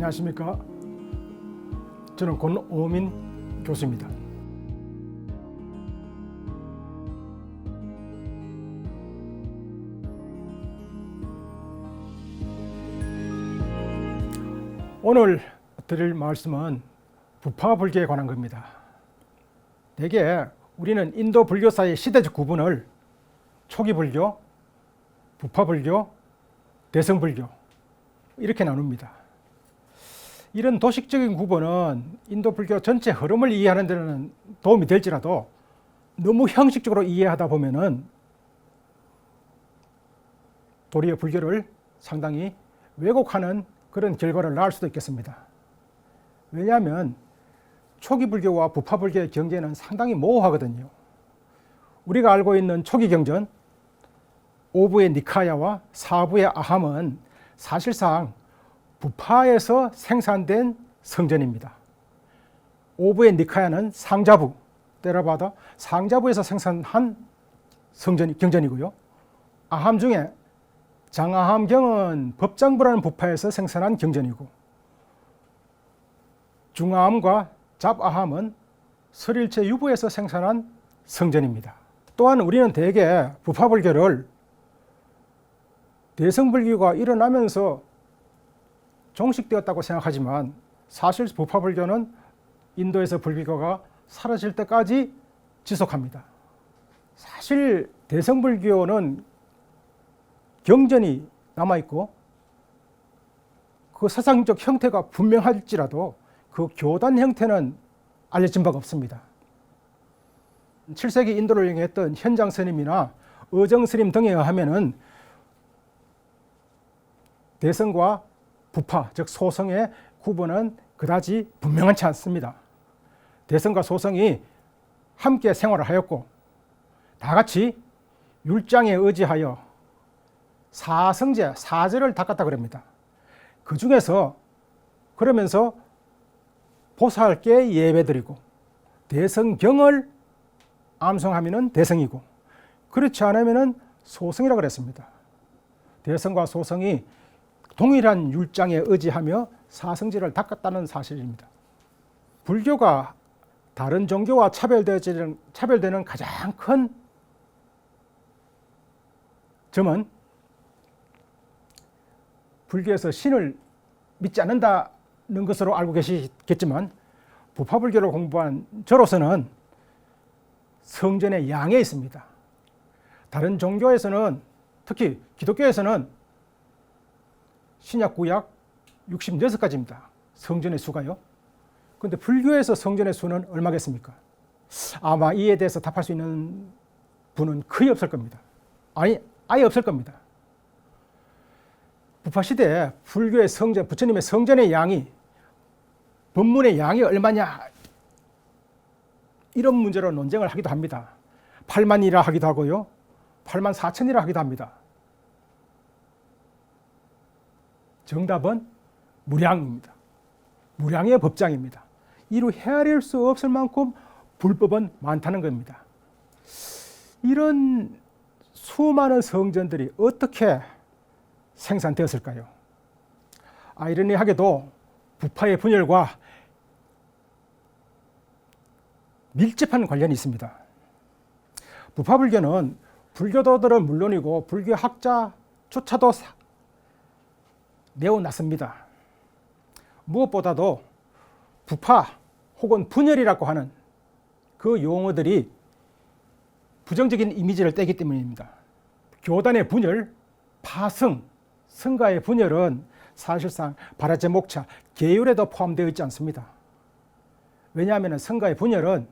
안녕하십니까. 저는 권오민 교수입니다. 오늘 드릴 말씀은 부파불교에 관한 겁니다. 대개 우리는 인도 불교사의 시대적 구분을 초기불교, 부파불교, 대성불교 이렇게 나눕니다. 이런 도식적인 구분은 인도 불교 전체 흐름을 이해하는 데는 도움이 될지라도 너무 형식적으로 이해하다 보면은 도리어 불교를 상당히 왜곡하는 그런 결과를 낳을 수도 있겠습니다. 왜냐하면 초기 불교와 부파 불교의 경계는 상당히 모호하거든요. 우리가 알고 있는 초기 경전, 5부의 니카야와 4부의 아함은 사실상 부파에서 생산된 성전입니다. 5부의 니카야는 상자부, 때려봐도 상자부에서 생산한 경전이고요. 아함 중에 장아함경은 법장부라는 부파에서 생산한 경전이고, 중아함과 잡아함은 설일체 유부에서 생산한 성전입니다. 또한 우리는 대개 부파불교를 대성불교가 일어나면서 종식되었다고 생각하지만 사실 부파불교는 인도에서 불교가 사라질 때까지 지속합니다. 사실 대성불교는 경전이 남아있고 그 사상적 형태가 분명할지라도 그 교단 형태는 알려진 바가 없습니다. 7세기 인도를 영위했던 현장 스님이나 의정 스님 등에 의하면은 대성과 부파, 즉 소성의 구분은 그다지 분명하지 않습니다. 대성과 소성이 함께 생활을 하였고 다 같이 율장에 의지하여 사성제, 사제를 닦았다 그럽니다. 그 중에서 그러면서 보살께 예배드리고 대성경을 암송하면 대성이고 그렇지 않으면 소성이라고 그랬습니다. 대성과 소성이 동일한 율장에 의지하며 사성제를 닦았다는 사실입니다. 불교가 다른 종교와 차별되는 가장 큰 점은 불교에서 신을 믿지 않는다는 것으로 알고 계시겠지만 부파불교를 공부한 저로서는 성전의 양에 있습니다. 다른 종교에서는 특히 기독교에서는 신약 구약 66가지입니다. 성전의 수가요. 그런데 불교에서 성전의 수는 얼마겠습니까? 아마 이에 대해서 답할 수 있는 분은 거의 없을 겁니다. 아예 없을 겁니다. 부파시대에 불교의 성전, 부처님의 성전의 양이, 법문의 양이 얼마냐 이런 문제로 논쟁을 하기도 합니다. 8만이라 하기도 하고요, 8만 4천이라 하기도 합니다. 정답은 무량입니다. 무량의 법장입니다. 이루 헤아릴 수 없을 만큼 불법은 많다는 겁니다. 이런 수많은 성전들이 어떻게 생산되었을까요? 아이러니하게도 부파의 분열과 밀접한 관련이 있습니다. 부파불교는 불교도들은 물론이고 불교학자조차도 매우 낯섭니다. 무엇보다도 부파 혹은 분열이라고 하는 그 용어들이 부정적인 이미지를 떼기 때문입니다. 교단의 분열, 파성, 성가의 분열은 사실상 바라제목차, 계율에도 포함되어 있지 않습니다. 왜냐하면 성가의 분열은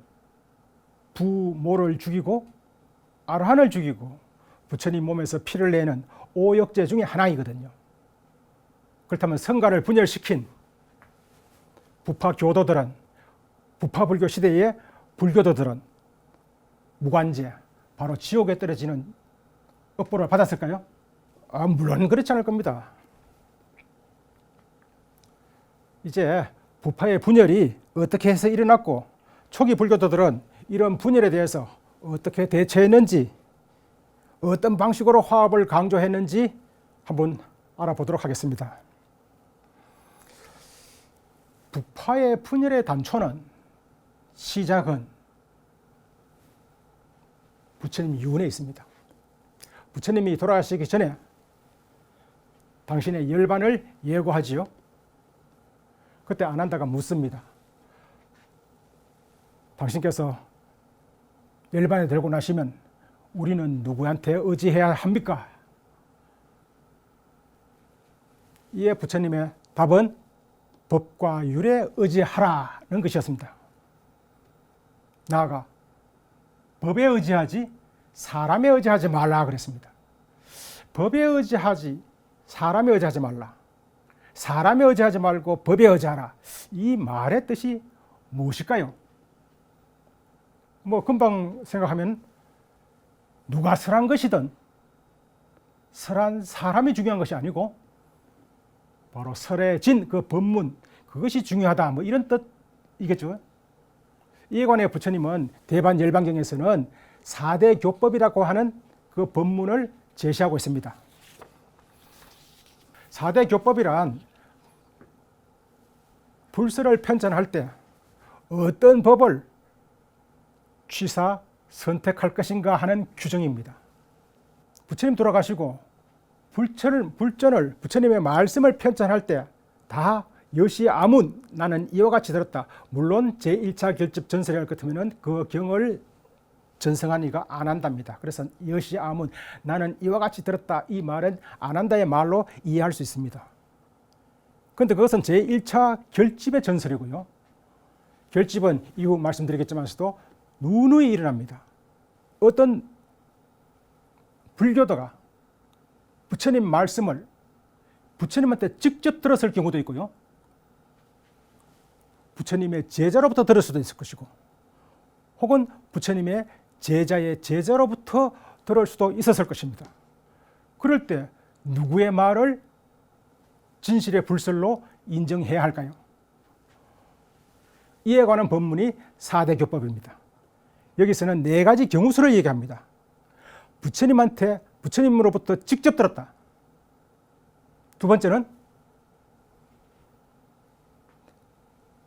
부모를 죽이고 아르한을 죽이고 부처님 몸에서 피를 내는 오역제 중에 하나이거든요. 그렇다면 성가를 분열시킨 부파 교도들은, 부파불교 시대의 불교도들은 무관제, 바로 지옥에 떨어지는 억보를 받았을까요? 물론 그렇지 않을 겁니다. 이제 부파의 분열이 어떻게 해서 일어났고 초기 불교도들은 이런 분열에 대해서 어떻게 대처했는지, 어떤 방식으로 화합을 강조했는지 한번 알아보도록 하겠습니다. 북파의 분열의 단초는 시작은 부처님 유언에 있습니다. 부처님이 돌아가시기 전에 당신의 열반을 예고하지요. 그때 아난다가 묻습니다. 당신께서 열반에 들고 나시면 우리는 누구한테 의지해야 합니까? 이에 부처님의 답은 법과 율에 의지하라는 것이었습니다. 나아가 법에 의지하지 사람에 의지하지 말라 그랬습니다. 법에 의지하지 사람에 의지하지 말라. 사람에 의지하지 말고 법에 의지하라. 이 말의 뜻이 무엇일까요? 금방 생각하면 누가 설한 것이든 설한 사람이 중요한 것이 아니고 바로 설해진 그 법문 그것이 중요하다 이런 뜻이겠죠. 이에 관해 부처님은 대반열반경에서는 4대 교법이라고 하는 그 법문을 제시하고 있습니다. 4대 교법이란 불설을 편찬할 때 어떤 법을 취사 선택할 것인가 하는 규정입니다. 부처님 돌아가시고 불전을 부처님의 말씀을 편찬할 때 다 여시아문 나는 이와 같이 들었다. 물론 제1차 결집 전설이랄 것 같으면 그 경을 전승한 이가 안 한답니다. 그래서 여시아문 나는 이와 같이 들었다. 이 말은 안 한다의 말로 이해할 수 있습니다. 그런데 그것은 제1차 결집의 전설이고요. 결집은 이후 말씀드리겠지만서도 누누이 일어납니다. 어떤 불교도가 부처님 말씀을 부처님한테 직접 들었을 경우도 있고요. 부처님의 제자로부터 들을 수도 있을 것이고 혹은 부처님의 제자의 제자로부터 들을 수도 있었을 것입니다. 그럴 때 누구의 말을 진실의 불설로 인정해야 할까요? 이에 관한 법문이 4대 교법입니다. 여기서는 4가지 경우수를 얘기합니다. 부처님으로부터 직접 들었다. 두 번째는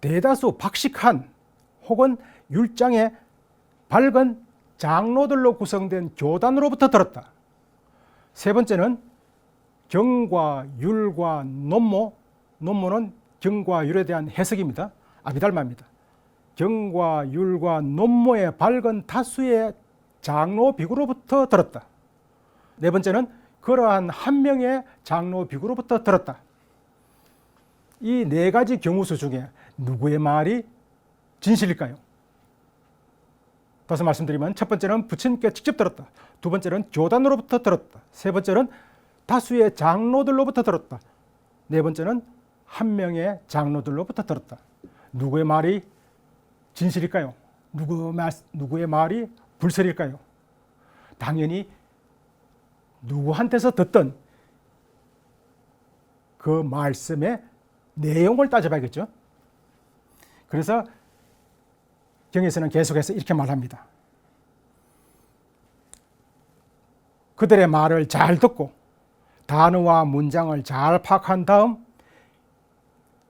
대다수 박식한 혹은 율장의 밝은 장로들로 구성된 교단으로부터 들었다. 세 번째는 경과, 율과 논모는 경과, 율에 대한 해석입니다. 아비달마입니다. 경과, 율과 논모의 밝은 다수의 장로 비구로부터 들었다. 네 번째는 그러한 한 명의 장로 비구로부터 들었다. 이 4가지 경우수 중에 누구의 말이 진실일까요? 다시 말씀드리면 첫 번째는 부처님께 직접 들었다. 두 번째는 교단으로부터 들었다. 세 번째는 다수의 장로들로부터 들었다. 네 번째는 한 명의 장로들로부터 들었다. 누구의 말이 진실일까요? 누구의 말이 불설일까요? 당연히 누구한테서 듣던 그 말씀의 내용을 따져봐야겠죠. 그래서 경에서는 계속해서 이렇게 말합니다. 그들의 말을 잘 듣고 단어와 문장을 잘 파악한 다음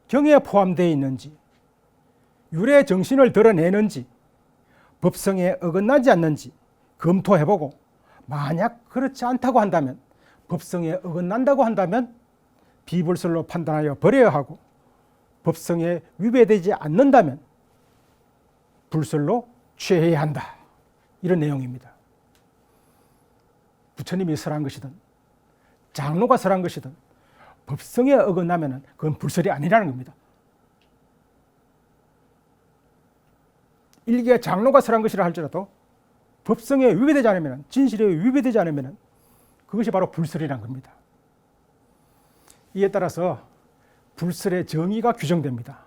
경에 포함되어 있는지, 율의 정신을 드러내는지, 법성에 어긋나지 않는지 검토해보고 만약 그렇지 않다고 한다면, 법성에 어긋난다고 한다면 비불설로 판단하여 버려야 하고, 법성에 위배되지 않는다면 불설로 취해야 한다. 이런 내용입니다. 부처님이 설한 것이든 장로가 설한 것이든 법성에 어긋나면 그건 불설이 아니라는 겁니다. 일개 장로가 설한 것이라 할지라도 법성에 위배되지 않으면, 진실에 위배되지 않으면 그것이 바로 불설이란 겁니다. 이에 따라서 불설의 정의가 규정됩니다.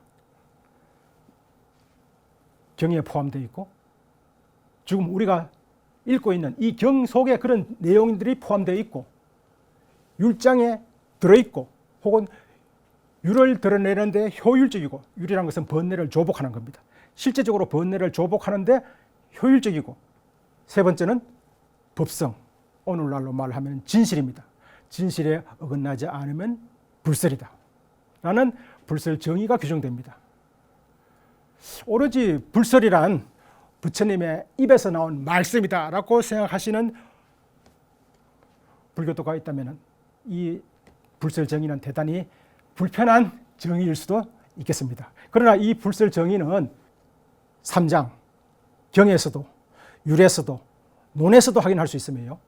경에 포함되어 있고, 지금 우리가 읽고 있는 이 경 속에 그런 내용들이 포함되어 있고, 율장에 들어있고, 혹은 율을 드러내는데 효율적이고, 율이라는 것은 번뇌를 조복하는 겁니다. 실제적으로 번뇌를 조복하는데 효율적이고, 세 번째는 법성, 오늘날로 말하면 진실입니다. 진실에 어긋나지 않으면 불설이다 라는 불설 정의가 규정됩니다. 오로지 불설이란 부처님의 입에서 나온 말씀이다라고 생각하시는 불교도가 있다면 이 불설 정의는 대단히 불편한 정의일 수도 있겠습니다. 그러나 이 불설 정의는 삼장, 경에서도 율에서도 논에서도 확인할 수 있으며요.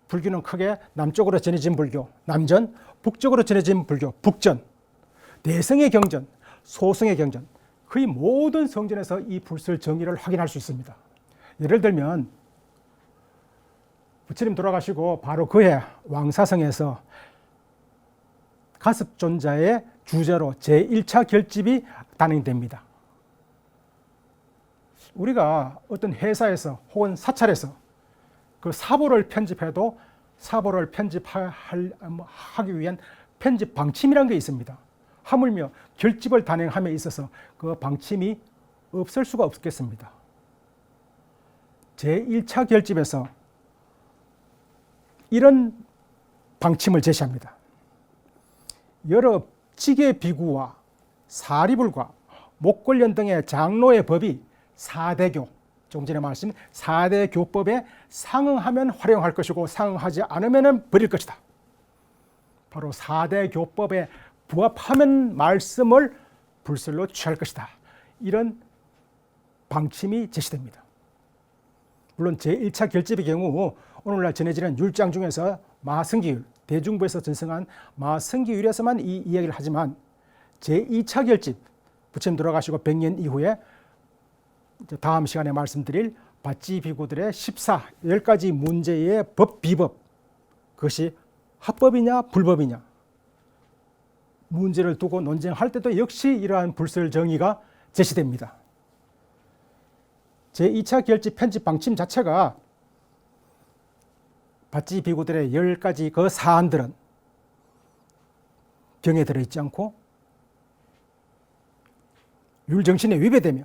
불교는 크게 남쪽으로 전해진 불교, 남전, 북쪽으로 전해진 불교, 북전, 대성의 경전, 소성의 경전, 거의 모든 성전에서 이 불설 정의를 확인할 수 있습니다. 예를 들면 부처님 돌아가시고 바로 그해 왕사성에서 가습존자의 주제로 제1차 결집이 단행됩니다. 우리가 어떤 회사에서 혹은 사찰에서 그 사보를 편집해도 사보를 편집하기 위한 편집 방침이라는 게 있습니다. 하물며 결집을 단행함에 있어서 그 방침이 없을 수가 없겠습니다. 제1차 결집에서 이런 방침을 제시합니다. 여러 지계 비구와 사리불과 목걸련 등의 장로의 법이 4대교, 조금 전에 말씀 4대 교법에 상응하면 활용할 것이고 상응하지 않으면 버릴 것이다. 바로 4대 교법에 부합하면 말씀을 불설로 취할 것이다. 이런 방침이 제시됩니다. 물론 제1차 결집의 경우 오늘날 전해지는 율장 중에서 마성기율, 대중부에서 전승한 마성기율에서만 이 이야기를 하지만 제2차 결집, 부처님 돌아가시고 100년 이후에 다음 시간에 말씀드릴 바찌 비구들의 10가지 문제의 법, 비법, 그것이 합법이냐 불법이냐 문제를 두고 논쟁할 때도 역시 이러한 불설 정의가 제시됩니다. 제2차 결집 편집 방침 자체가 바찌 비구들의 10가지 그 사안들은 경에 들어있지 않고 율정신에 위배되며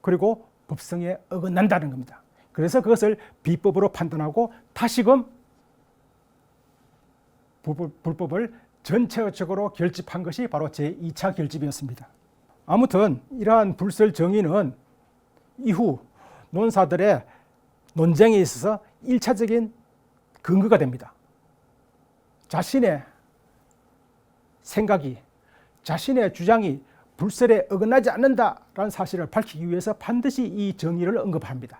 그리고 법성에 어긋난다는 겁니다. 그래서 그것을 비법으로 판단하고 다시금 불법을 전체적으로 결집한 것이 바로 제2차 결집이었습니다. 아무튼 이러한 불설 정의는 이후 논사들의 논쟁에 있어서 1차적인 근거가 됩니다. 자신의 생각이, 자신의 주장이 불설에 어긋나지 않는다라는 사실을 밝히기 위해서 반드시 이 정의를 언급합니다.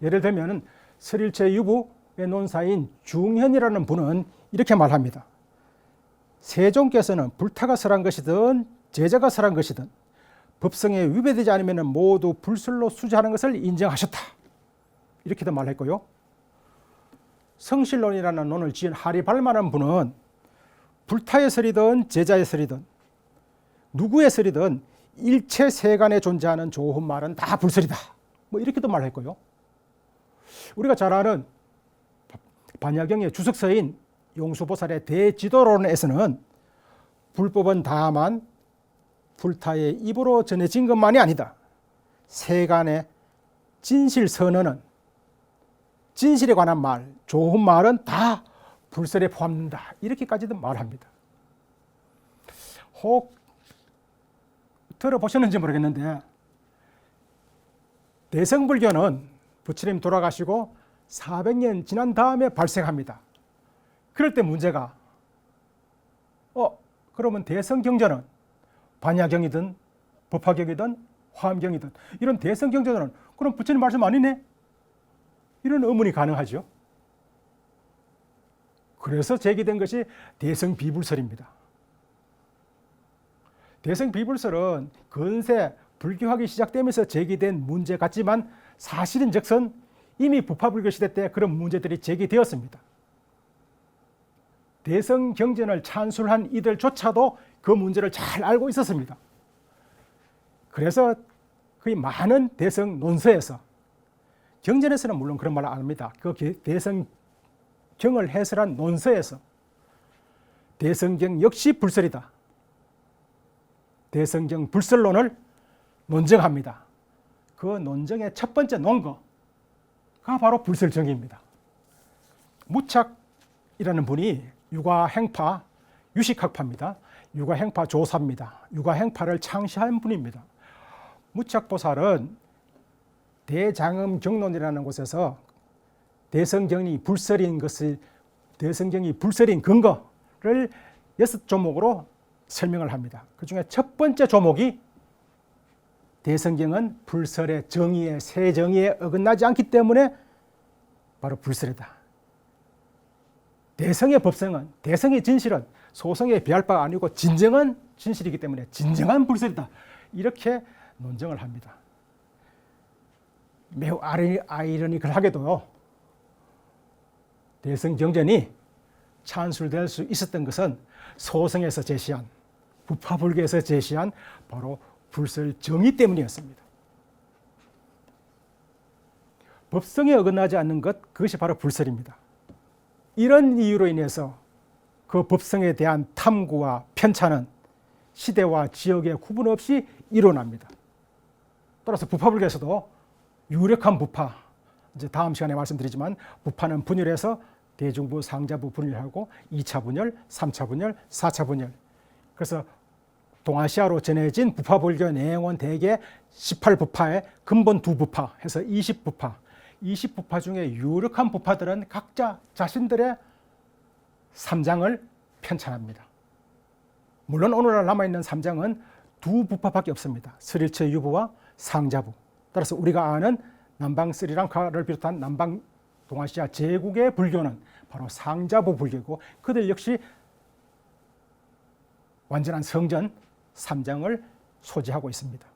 예를 들면 설일체 유부의 논사인 중현이라는 분은 이렇게 말합니다. 세종께서는 불타가 설한 것이든 제자가 설한 것이든 법성에 위배되지 않으면 모두 불설로 수지하는 것을 인정하셨다. 이렇게도 말했고요. 성실론이라는 논을 지은 하리발마라는 분은 불타의 설이든 제자의 설이든 누구의 설이든 일체 세간에 존재하는 좋은 말은 다 불설이다. 뭐 이렇게도 말했고요. 우리가 잘 아는 반야경의 주석서인 용수보살의 대지도론에서는 불법은 다만 불타의 입으로 전해진 것만이 아니다. 세간의 진실 선언은 진실에 관한 말, 좋은 말은 다 불설에 포함된다. 이렇게까지도 말합니다. 혹 들어보셨는지 모르겠는데 대성불교는 부처님 돌아가시고 400년 지난 다음에 발생합니다. 그럴 때 문제가 그러면 대성경전은 반야경이든 법화경이든 화엄경이든 이런 대성경전은 그럼 부처님 말씀 아니네? 이런 의문이 가능하죠. 그래서 제기된 것이 대성비불설입니다. 대성비불설은 근세 불교학이 시작되면서 제기된 문제 같지만 사실은즉슨 이미 부파불교 시대 때 그런 문제들이 제기되었습니다. 대성경전을 찬술한 이들조차도 그 문제를 잘 알고 있었습니다. 그래서 거의 많은 대성 논서에서 경전에서는 물론 그런 말을 안 합니다. 그 대성경을 해설한 논서에서 대성경 역시 불설이다. 대성경 불설론을 논증합니다. 그 논증의 첫 번째 논거가 바로 불설정의입니다. 무착이라는 분이 유가행파 유식학파입니다. 육아행파 조사입니다. 육아행파를 창시한 분입니다. 무착보살은 대장엄 경론이라는 곳에서 대성경이 불설인 근거를 6조목으로 설명을 합니다. 그 중에 첫 번째 조목이 대성경은 불설의 정의에, 새 정의에 어긋나지 않기 때문에 바로 불설이다. 대성의 법성은, 대성의 진실은 소성에 비할 바가 아니고 진정한 진실이기 때문에 진정한 불설이다. 이렇게 논정을 합니다. 매우 아이러니컬하게도요, 대성경전이 찬술될 수 있었던 것은 소성에서 제시한, 부파불교에서 제시한 바로 불설 정의 때문이었습니다. 법성에 어긋나지 않는 것, 그것이 바로 불설입니다. 이런 이유로 인해서 그 법성에 대한 탐구와 편찬은 시대와 지역에 구분 없이 일어납니다. 따라서 부파불교에서도 유력한 부파, 이제 다음 시간에 말씀드리지만 부파는 분열해서 대중부, 상자부 분열하고 2차 분열, 3차 분열, 4차 분열. 그래서 동아시아로 전해진 부파불교 내용은 대개 18부파에 근본 2부파 해서 20부파. 20부파 중에 유력한 부파들은 각자 자신들의 삼장을 편찬합니다. 물론 오늘날 남아있는 삼장은 2부파밖에 없습니다. 스릴처 유부와 상자부. 따라서 우리가 아는 남방 스리랑카를 비롯한 남방 동아시아 제국의 불교는 바로 상자부 불교고, 그들 역시 완전한 성전 3장을 소지하고 있습니다.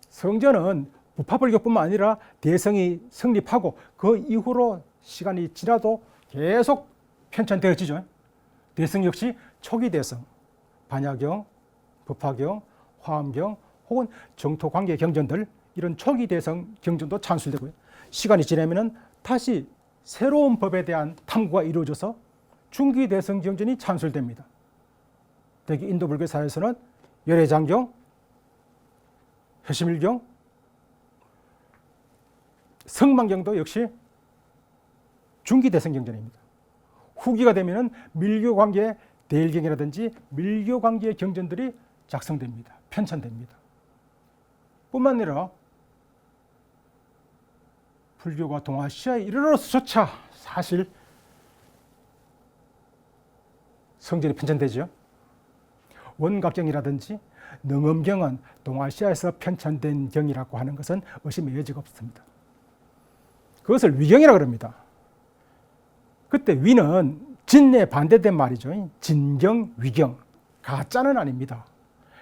성전은 부파불교뿐만 아니라 대성이 성립하고 그 이후로 시간이 지나도 계속 편찬되어지죠. 대성 역시 초기 대성, 반야경, 법화경, 화엄경 혹은 정토관계 경전들, 이런 초기 대성 경전도 찬술되고요. 시간이 지나면 다시 새로운 법에 대한 탐구가 이루어져서 중기 대성 경전이 찬술됩니다. 특히 인도 불교사에서는 열애장경, 회심일경, 성만경도 역시 중기 대성 경전입니다. 후기가 되면 밀교관계 대일경이라든지 밀교관계 경전들이 작성됩니다. 편찬됩니다. 뿐만 아니라 불교가 동아시아에 이르러서조차 사실 성전이 편찬되죠. 원각경이라든지 능엄경은 동아시아에서 편찬된 경이라고 하는 것은 의심의 여지가 없습니다. 그것을 위경이라고 합니다. 그때 위는 진에 반대된 말이죠. 진경, 위경. 가짜는 아닙니다.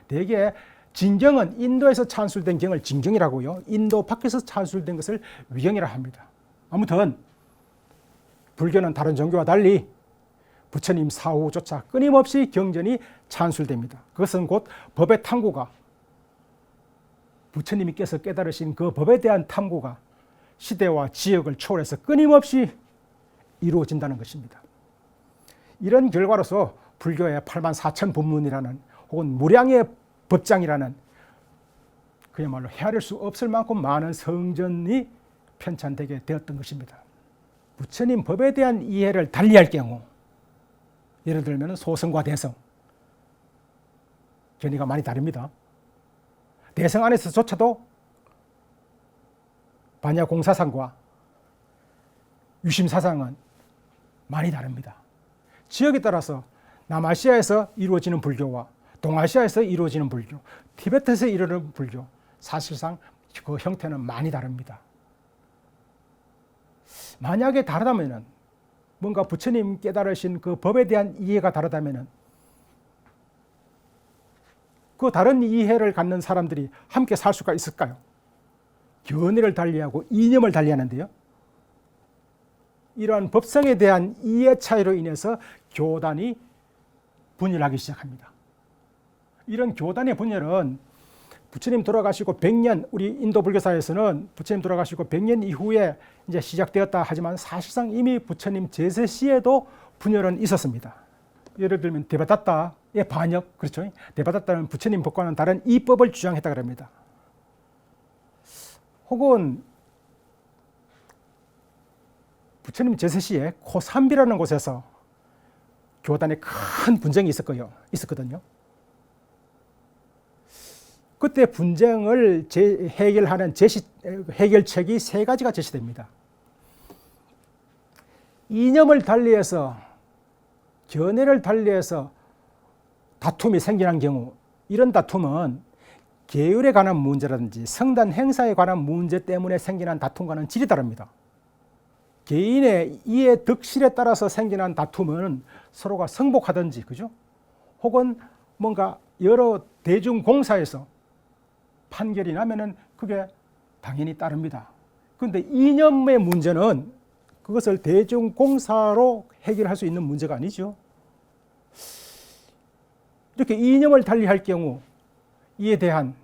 대개 진경은 인도에서 찬술된 경을 진경이라고요. 인도 밖에서 찬술된 것을 위경이라 합니다. 아무튼 불교는 다른 종교와 달리 부처님 사후조차 끊임없이 경전이 찬술됩니다. 그것은 곧 법의 탐구가, 부처님께서 깨달으신 그 법에 대한 탐구가 시대와 지역을 초월해서 끊임없이 이루어진다는 것입니다. 이런 결과로서 불교의 84,000법문이라는 혹은 무량의 법장이라는 그야말로 헤아릴 수 없을 만큼 많은 성전이 편찬되게 되었던 것입니다. 부처님 법에 대한 이해를 달리할 경우, 예를 들면 소성과 대성, 견해가 많이 다릅니다. 대성 안에서조차도 반야공사상과 유심사상은 많이 다릅니다. 지역에 따라서 남아시아에서 이루어지는 불교와 동아시아에서 이루어지는 불교, 티베트에서 이루어지는 불교, 사실상 그 형태는 많이 다릅니다. 만약에 다르다면, 뭔가 부처님 깨달으신 그 법에 대한 이해가 다르다면 그 다른 이해를 갖는 사람들이 함께 살 수가 있을까요? 견해를 달리하고 이념을 달리하는데요. 이러한 법성에 대한 이해 차이로 인해서 교단이 분열하기 시작합니다. 이런 교단의 분열은 부처님 돌아가시고 100년, 우리 인도 불교사에서는 부처님 돌아가시고 100년 이후에 이제 시작되었다 하지만 사실상 이미 부처님 제세 시에도 분열은 있었습니다. 예를 들면 데바다타의 반역, 그렇죠? 데바다타는 부처님 법과는 다른 이법을 주장했다고 합니다. 혹은 부처님 제세 시에 코삼비라는 곳에서 교단에 큰 분쟁이 있었거든요. 그때 분쟁을 해결하는 해결책이 세 가지가 제시됩니다. 이념을 달리해서, 견해를 달리해서 다툼이 생기는 경우, 이런 다툼은 계율에 관한 문제라든지 성단 행사에 관한 문제 때문에 생기는 다툼과는 질이 다릅니다. 개인의 이해 득실에 따라서 생기는 다툼은 서로가 승복하든지, 그죠? 혹은 뭔가 여러 대중공사에서 판결이 나면은 그게 당연히 따릅니다. 그런데 이념의 문제는 그것을 대중공사로 해결할 수 있는 문제가 아니죠. 이렇게 이념을 달리할 경우 이에 대한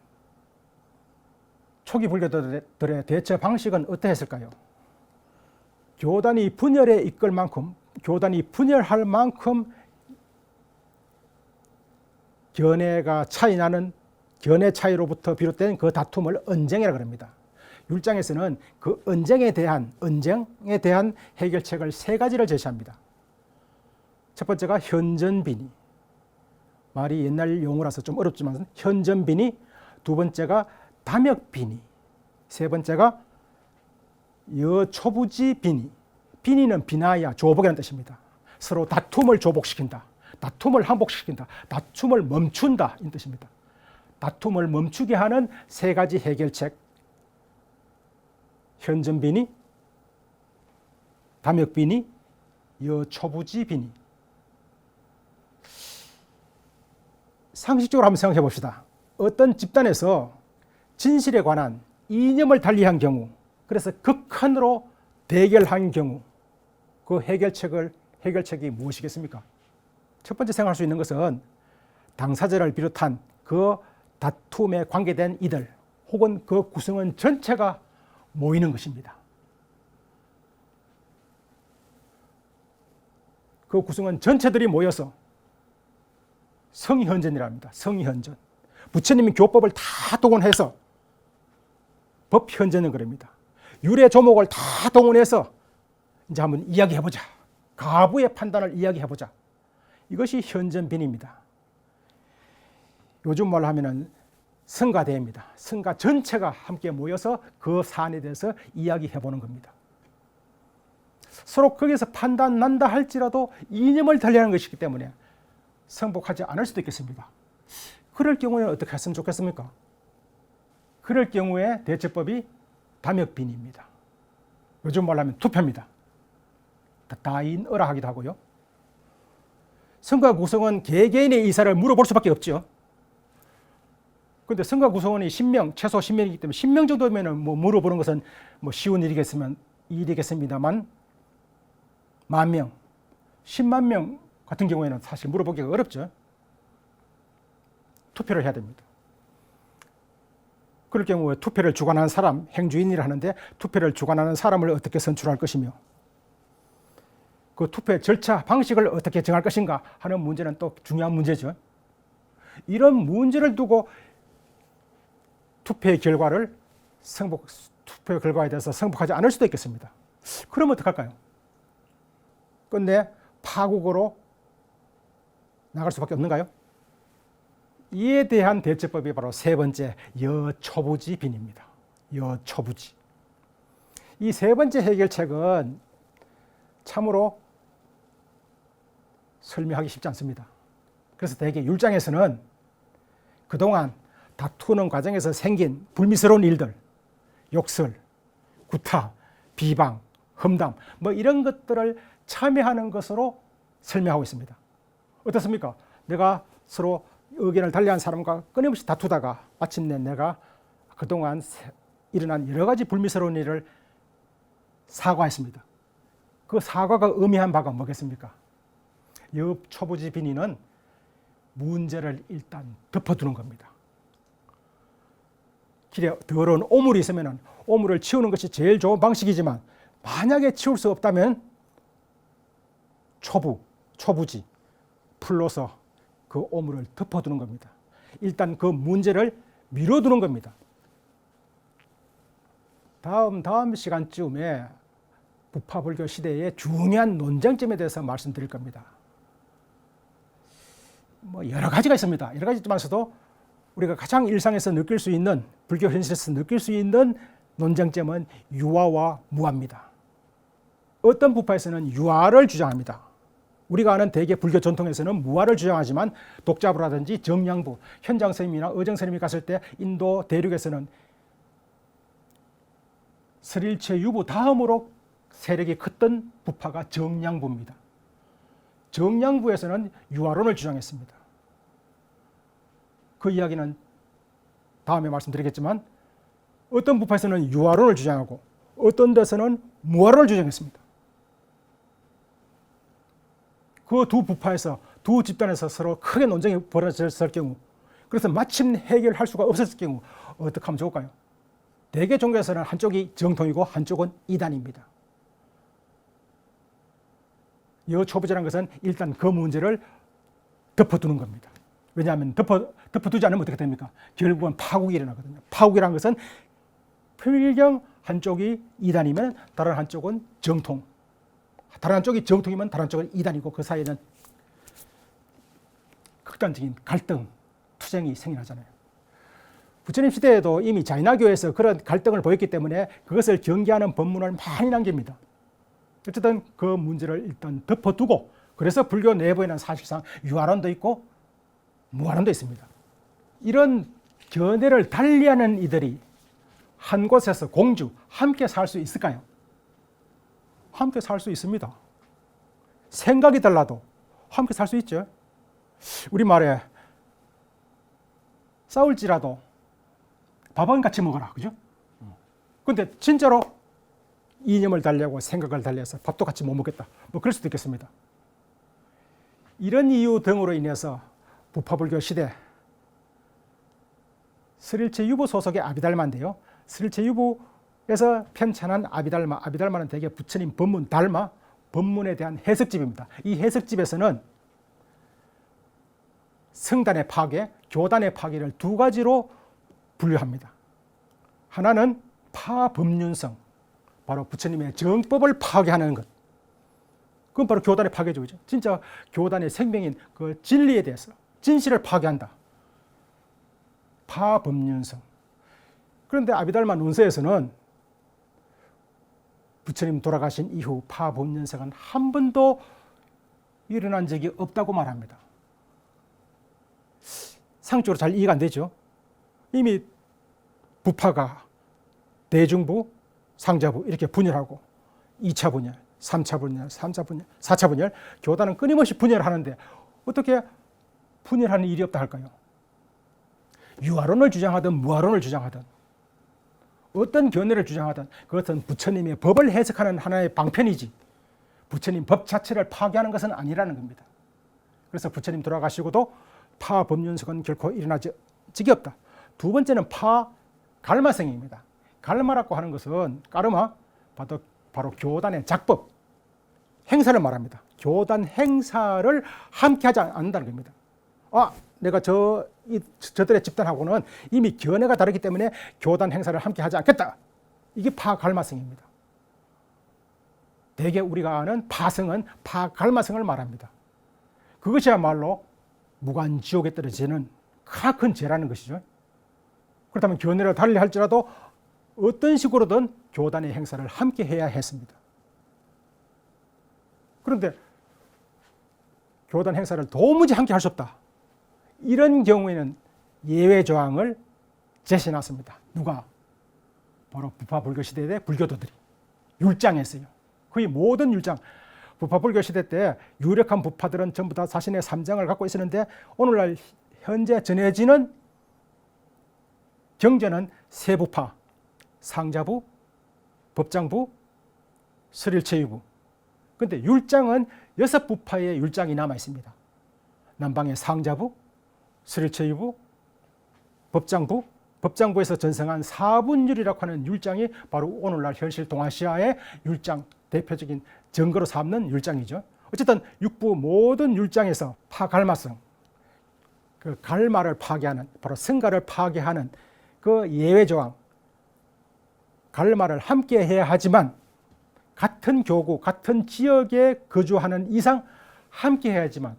초기 불교들의 대처 방식은 어떠했을까요? 교단이 분열에 이끌 만큼, 교단이 분열할 만큼 견해가 차이 나는 견해 차이로부터 비롯된 그 다툼을 언쟁이라고 합니다. 율장에서는 그 언쟁에 대한 해결책을 세 가지를 제시합니다. 첫 번째가 현전빈의. 말이 옛날 용어라서 좀 어렵지만 현전빈의. 두 번째가 담역빈의. 세 번째가 여초부지빈의. 빈의는 비나야, 조복이라는 뜻입니다. 서로 다툼을 조복시킨다. 다툼을 항복시킨다. 다툼을 멈춘다. 이 뜻입니다. 다툼을 멈추게 하는 세 가지 해결책. 현전빈의, 담역빈의, 여초부지빈의. 상식적으로 한번 생각해 봅시다. 어떤 집단에서 진실에 관한 이념을 달리한 경우, 그래서 극한으로 대결한 경우, 그 해결책이 무엇이겠습니까? 첫 번째 생각할 수 있는 것은 당사자를 비롯한 그 다툼에 관계된 이들 혹은 그 구성원 전체가 모이는 것입니다. 그 구성원 전체들이 모여서 성현전이라 합니다. 성현전. 부처님이 교법을 다 동원해서 법현전을 그럽니다. 유래 조목을 다 동원해서 이제 한번 이야기해보자. 가부의 판단을 이야기해보자. 이것이 현전빈입니다. 요즘 말로 하면은 성가대입니다. 성가 전체가 함께 모여서 그 사안에 대해서 이야기해보는 겁니다. 서로 거기서 판단 난다 할지라도 이념을 달리하는 것이기 때문에 승복하지 않을 수도 있겠습니다. 그럴 경우에 어떻게 했으면 좋겠습니까? 그럴 경우에 대처법이 담역빈의입니다. 요즘 말로 하면 투표입니다. 다인어라 하기도 하고요. 성가 구성원 개개인의 의사를 물어볼 수밖에 없죠. 그런데 성가 구성원이 10명, 최소 10명이기 때문에 10명 정도면 뭐 물어보는 것은 뭐 쉬운 일이겠습니다만 10,000명, 10만 명 같은 경우에는 사실 물어보기가 어렵죠. 투표를 해야 됩니다. 그럴 경우에 투표를 주관하는 사람, 행주인이라 하는데 투표를 주관하는 사람을 어떻게 선출할 것이며 그 투표의 절차, 방식을 어떻게 정할 것인가 하는 문제는 또 중요한 문제죠. 이런 문제를 두고 투표의 결과에 대해서 승복하지 않을 수도 있겠습니다. 그러면 어떡할까요? 근데 파국으로 나갈 수밖에 없는가요? 이에 대한 대처법이 바로 세 번째 여초부지빈입니다. 여초부지. 이 세 번째 해결책은 참으로 설명하기 쉽지 않습니다. 그래서 대개 율장에서는 그동안 다투는 과정에서 생긴 불미스러운 일들, 욕설, 구타, 비방, 험담 뭐 이런 것들을 참여하는 것으로 설명하고 있습니다. 어떻습니까? 내가 서로 의견을 달리한 사람과 끊임없이 다투다가 마침내 내가 그동안 일어난 여러 가지 불미스러운 일을 사과했습니다. 그 사과가 의미한 바가 뭐겠습니까? 여초부지빈의는 문제를 일단 덮어두는 겁니다. 길에 더러운 오물이 있으면 오물을 치우는 것이 제일 좋은 방식이지만 만약에 치울 수 없다면 초부지 풀로서 그 오물을 덮어두는 겁니다. 일단 그 문제를 미뤄두는 겁니다. 다음 시간쯤에 부파불교 시대의 중요한 논쟁점에 대해서 말씀드릴 겁니다. 뭐 여러 가지가 있습니다. 여러 가지 중에서도 우리가 가장 일상에서 느낄 수 있는, 불교 현실에서 느낄 수 있는 논쟁점은 유아와 무아입니다. 어떤 부파에서는 유아를 주장합니다. 우리가 아는 대개 불교 전통에서는 무아를 주장하지만 독자부라든지 정량부, 현장 스님이나 의정 스님이 갔을 때 인도 대륙에서는 스릴체 유부 다음으로 세력이 컸던 부파가 정량부입니다. 정량부에서는 유아론을 주장했습니다. 그 이야기는 다음에 말씀드리겠지만 어떤 부파에서는 유아론을 주장하고 어떤 데서는 무아론을 주장했습니다. 그 두 부파에서, 두 집단에서 서로 크게 논쟁이 벌어졌을 경우, 그래서 마침 해결할 수가 없었을 경우 어떻게 하면 좋을까요? 대개 종교에서는 한쪽이 정통이고 한쪽은 이단입니다. 여초보자라는 것은 일단 그 문제를 덮어두는 겁니다. 왜냐하면 덮어두지 않으면 어떻게 됩니까? 결국은 파국이 일어나거든요. 파국이라는 것은 필경 한쪽이 이단이면 다른 한쪽은 정통, 다른 한쪽이 정통이면 다른 한쪽은 이단이고 그 사이에는 극단적인 갈등, 투쟁이 생겨나잖아요. 부처님 시대에도 이미 자이나교에서 그런 갈등을 보였기 때문에 그것을 경계하는 법문을 많이 남깁니다. 어쨌든 그 문제를 일단 덮어두고, 그래서 불교 내부에는 사실상 유아론도 있고 무아론도 있습니다. 이런 견해를 달리하는 이들이 한 곳에서 공주 함께 살 수 있을까요? 함께 살 수 있습니다. 생각이 달라도 함께 살 수 있죠. 우리말에 싸울지라도 밥은 같이 먹어라, 그죠? 근데 진짜로 이념을 달리하고 생각을 달리해서 밥도 같이 못 먹겠다, 뭐 그럴 수도 있겠습니다. 이런 이유 등으로 인해서 부파불교 시대 스릴체 유부 소속의 아비달마인데요, 스릴체 유부에서 편찬한 아비달마는 대개 부처님 법문 달마, 법문에 대한 해석집입니다. 이 해석집에서는 성단의 파괴, 교단의 파괴를 두 가지로 분류합니다. 하나는 파법륜성, 바로 부처님의 정법을 파괴하는 것. 그건 바로 교단의 파괴죠, 그죠? 진짜 교단의 생명인 그 진리에 대해서, 진실을 파괴한다. 파법륜성. 그런데 아비달마 논서에서는 부처님 돌아가신 이후 파법륜성은 한 번도 일어난 적이 없다고 말합니다. 상적으로 잘 이해가 안 되죠. 이미 부파가 대중부, 상자부 이렇게 분열하고 2차 분열, 3차 분열, 4차 분열, 교단은 끊임없이 분열하는데 어떻게 분열하는 일이 없다 할까요? 유아론을 주장하든 무아론을 주장하든 어떤 견해를 주장하든 그것은 부처님의 법을 해석하는 하나의 방편이지 부처님 법 자체를 파괴하는 것은 아니라는 겁니다. 그래서 부처님 돌아가시고도 파법륜성은 결코 일어나지 적이 없다. 두 번째는 파갈마성입니다. 갈마라고 하는 것은 까르마, 바로 교단의 작법, 행사를 말합니다. 교단 행사를 함께 하지 않는다는 겁니다. 내가 저들의 집단하고는 이미 견해가 다르기 때문에 교단 행사를 함께 하지 않겠다. 이게 파갈마성입니다. 대개 우리가 아는 파성은 파갈마성을 말합니다. 그것이야말로 무간지옥에 떨어지는 크나큰 죄라는 것이죠. 그렇다면 견해를 달리 할지라도 어떤 식으로든 교단의 행사를 함께 해야 했습니다. 그런데 교단 행사를 도무지 함께 할 수 없다. 이런 경우에는 예외 조항을 제시해놨습니다. 누가? 바로 부파불교 시대의 불교도들이 율장했어요. 거의 모든 율장. 부파불교 시대 때 유력한 부파들은 전부 다 자신의 삼장을 갖고 있었는데 오늘날 현재 전해지는 경전은 세 부파, 상자부, 법장부, 스릴체유부. 그런데 율장은 6부파의 율장이 남아 있습니다. 남방의 상자부, 스릴체유부, 법장부, 법장부에서 전성한 사분율이라고 하는 율장이 바로 오늘날 현실 동아시아의 율장, 대표적인 증거로 삼는 율장이죠. 어쨌든 6부 모든 율장에서 파갈마성, 그 갈마를 파괴하는, 바로 성가를 파괴하는 그 예외 조항, 갈마를 함께 해야 하지만 같은 교구, 같은 지역에 거주하는 이상 함께 해야지만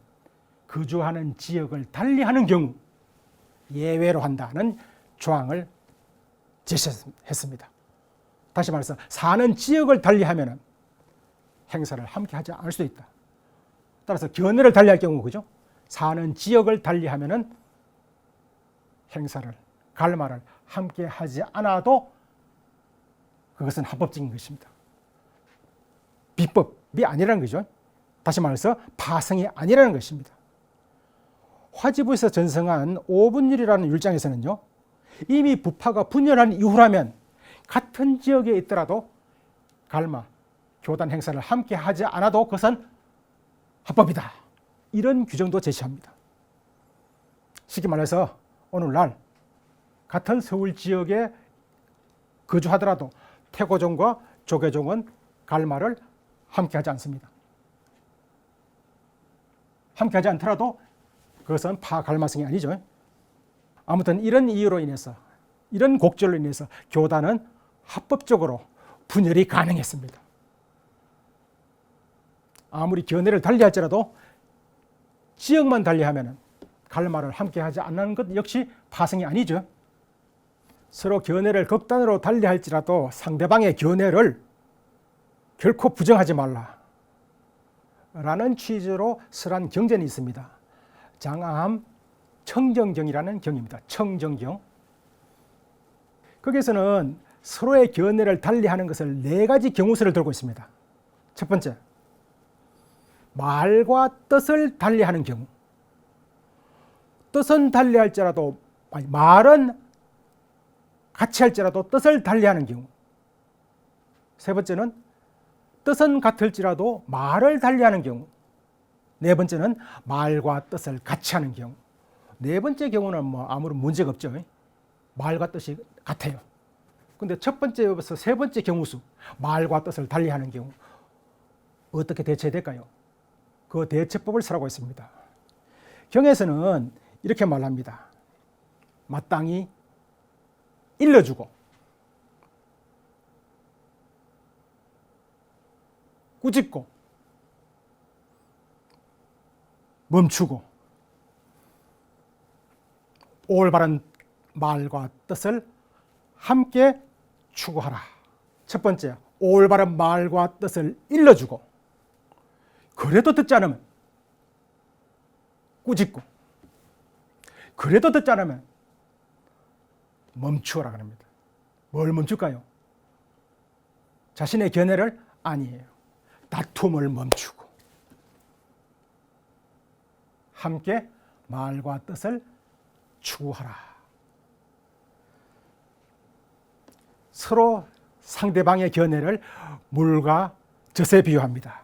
거주하는 지역을 달리하는 경우 예외로 한다는 조항을 제시했습니다. 다시 말해서 사는 지역을 달리하면 행사를 함께 하지 않을 수도 있다. 따라서 견해를 달리할 경우 그죠? 사는 지역을 달리하면 행사를 갈마를 함께 하지 않아도 그것은 합법적인 것입니다. 비법이 아니라는 거죠. 다시 말해서 파성이 아니라는 것입니다. 화지부에서 전승한 5분율이라는 율장에서는요, 이미 부파가 분열한 이후라면 같은 지역에 있더라도 갈마, 교단 행사를 함께 하지 않아도 그것은 합법이다. 이런 규정도 제시합니다. 쉽게 말해서 오늘날 같은 서울 지역에 거주하더라도 태고종과 조계종은 갈마를 함께 하지 않습니다. 함께 하지 않더라도 그것은 파갈마성이 아니죠. 아무튼 이런 이유로 인해서, 이런 곡절로 인해서 교단은 합법적으로 분열이 가능했습니다. 아무리 견해를 달리할지라도 지역만 달리하면 갈마를 함께 하지 않는 것 역시 파성이 아니죠. 서로 견해를 극단으로 달리할지라도 상대방의 견해를 결코 부정하지 말라 라는 취지로 설한 경전이 있습니다. 장암 청정경이라는 경입니다. 청정경. 거기에서는 서로의 견해를 달리하는 것을 4가지 경우서를 들고 있습니다. 첫 번째, 말과 뜻을 달리하는 경우. 뜻은 달리할지라도, 말은 같이 할지라도 뜻을 달리하는 경우. 세 번째는 뜻은 같을지라도 말을 달리하는 경우. 네 번째는 말과 뜻을 같이 하는 경우. 네 번째 경우는 아무런 문제가 없죠. 말과 뜻이 같아요. 근데 첫 번째부터 세 번째 경우수, 말과 뜻을 달리하는 경우 어떻게 대처해야 될까요? 그 대처법을 설하고 있습니다. 경에서는 이렇게 말합니다. 마땅히 일러주고 꾸짖고 멈추고 올바른 말과 뜻을 함께 추구하라. 첫 번째, 올바른 말과 뜻을 일러주고 그래도 듣지 않으면 꾸짖고 그래도 듣지 않으면 멈추어라 합니다. 뭘 멈출까요? 자신의 견해를? 아니에요. 다툼을 멈추고 함께 말과 뜻을 추구하라. 서로 상대방의 견해를 물과 젖에 비유합니다.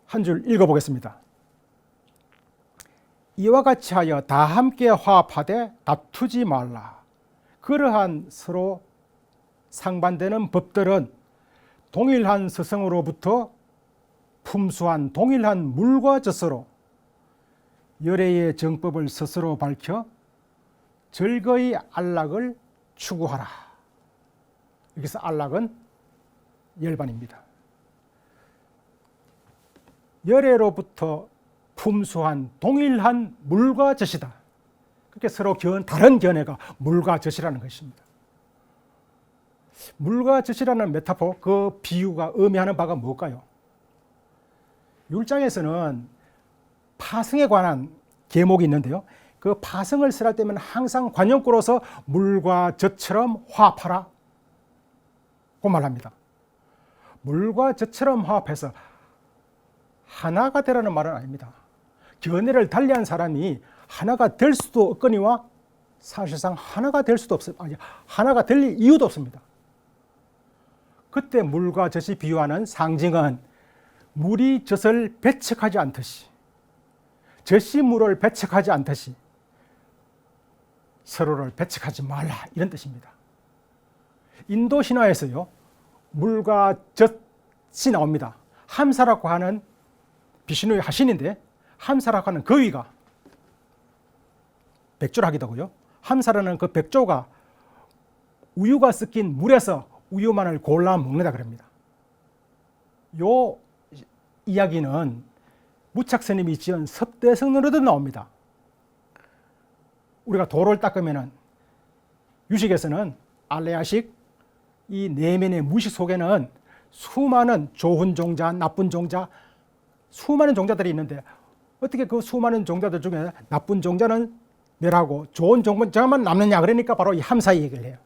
한 줄 읽어보겠습니다. 이와 같이 하여 다 함께 화합하되 다투지 말라. 그러한 서로 상반되는 법들은 동일한 스승으로부터 품수한 동일한 물과 젖으로 열애의 정법을 스스로 밝혀 즐거이 안락을 추구하라. 여기서 안락은 열반입니다. 열애로부터 품수한 동일한 물과 젖이다. 그렇게 서로 다른 견해가 물과 젖이라는 것입니다. 물과 젖이라는 메타포, 그 비유가 의미하는 바가 뭘까요? 율장에서는 파성에 관한 계목이 있는데요. 그 파성을 설할 때면 항상 관용구로서 물과 젖처럼 화합하라 고 말합니다. 물과 젖처럼 화합해서 하나가 되라는 말은 아닙니다. 견해를 달리한 사람이 하나가 될 수도 없거니와 사실상 하나가 될 수도 없습니다. 하나가 될 이유도 없습니다. 그때 물과 젖이 비유하는 상징은 물이 젖을 배척하지 않듯이, 젖이 물을 배척하지 않듯이 서로를 배척하지 말라, 이런 뜻입니다. 인도 신화에서요, 물과 젖이 나옵니다. 함사라고 하는 비슈누의 하신인데, 함사라고 하는 거위가 백조를 하기도 하고요. 함사라는 그 백조가 우유가 섞인 물에서 우유만을 골라 먹는다 그럽니다. 요 이야기는 무착스님이 지은 섭대성론에도 나옵니다. 우리가 도를 닦으면은 유식에서는 알레아식 이 내면의 무의식 속에는 수많은 좋은 종자, 나쁜 종자, 수많은 종자들이 있는데 어떻게 그 수많은 종자들 중에 나쁜 종자는 멸하고 좋은 종자만 남느냐, 그러니까 바로 이 함사 얘기를 해요.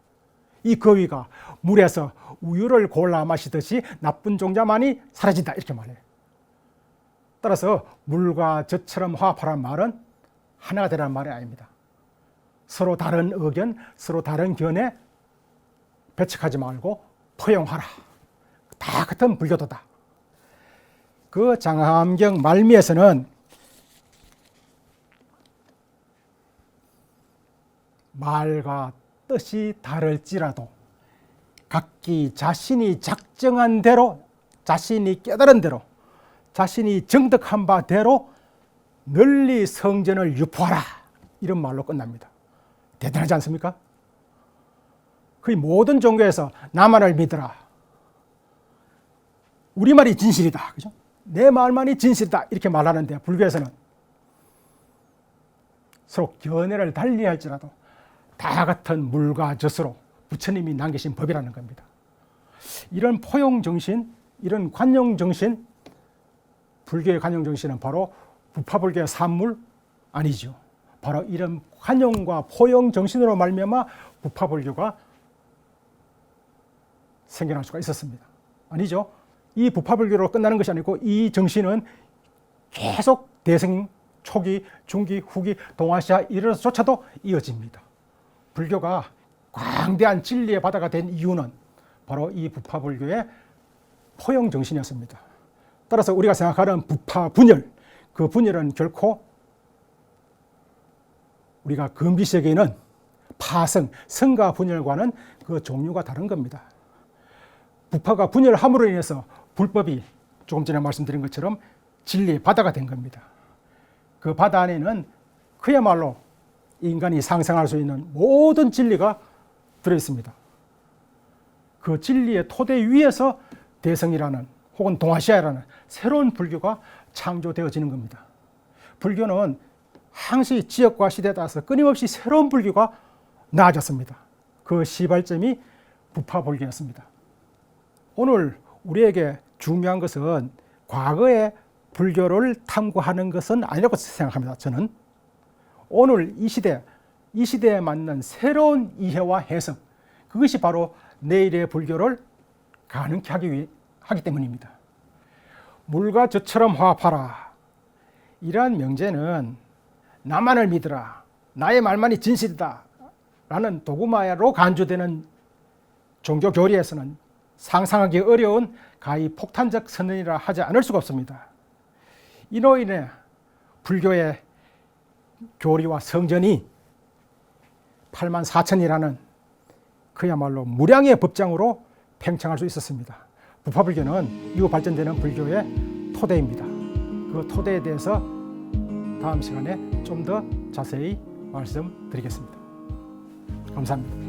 이 거위가 물에서 우유를 골라 마시듯이 나쁜 종자만이 사라진다, 이렇게 말해요. 따라서 물과 젖처럼 화합하라는 말은 하나가 되라는 말이 아닙니다. 서로 다른 의견, 서로 다른 견해 배척하지 말고 포용하라. 다 같은 불교도다. 그 장암경 말미에서는 말과 뜻이 다를지라도 각기 자신이 작정한 대로, 자신이 깨달은 대로, 자신이 정득한 바 대로 널리 성전을 유포하라, 이런 말로 끝납니다. 대단하지 않습니까? 거의 모든 종교에서 나만을 믿으라, 우리 말이 진실이다, 그죠? 내 말만이 진실이다, 이렇게 말하는데 불교에서는 서로 견해를 달리할지라도 다 같은 물과 젖으로 부처님이 남기신 법이라는 겁니다. 이런 포용 정신, 이런 관용 정신, 불교의 관용 정신은 바로 부파불교의 산물 아니죠. 바로 이런 관용과 포용 정신으로 말미암아 부파불교가 생겨날 수가 있었습니다. 아니죠. 이 부파불교로 끝나는 것이 아니고 이 정신은 계속 대승 초기, 중기, 후기, 동아시아 이르러서조차도 이어집니다. 불교가 광대한 진리의 바다가 된 이유는 바로 이 부파불교의 포용 정신이었습니다. 따라서 우리가 생각하는 부파 분열, 그 분열은 결코 우리가 금기세계에는 파성, 성가 분열과는 그 종류가 다른 겁니다. 부파가 분열함으로 인해서 불법이 조금 전에 말씀드린 것처럼 진리의 바다가 된 겁니다. 그 바다 안에는 그야말로 인간이 상상할 수 있는 모든 진리가 들어있습니다. 그 진리의 토대 위에서 대성이라는 혹은 동아시아라는 새로운 불교가 창조되어지는 겁니다. 불교는 항시 지역과 시대에 따라서 끊임없이 새로운 불교가 나아졌습니다. 그 시발점이 부파불교였습니다. 오늘 우리에게 중요한 것은 과거의 불교를 탐구하는 것은 아니라고 생각합니다. 저는 오늘 이 시대에 맞는 새로운 이해와 해석, 그것이 바로 내일의 불교를 가능케 하기 때문입니다. 물과 젖처럼 화합하라, 이러한 명제는 나만을 믿으라, 나의 말만이 진실이다 라는 도구마로 간주되는 종교 교리에서는 상상하기 어려운 가히 폭탄적 선언이라 하지 않을 수가 없습니다. 이로 인해 불교의 교리와 성전이 84,000이라는 그야말로 무량의 법장으로 팽창할 수 있었습니다. 부파불교는 이후 발전되는 불교의 토대입니다. 그 토대에 대해서 다음 시간에 좀 더 자세히 말씀드리겠습니다. 감사합니다.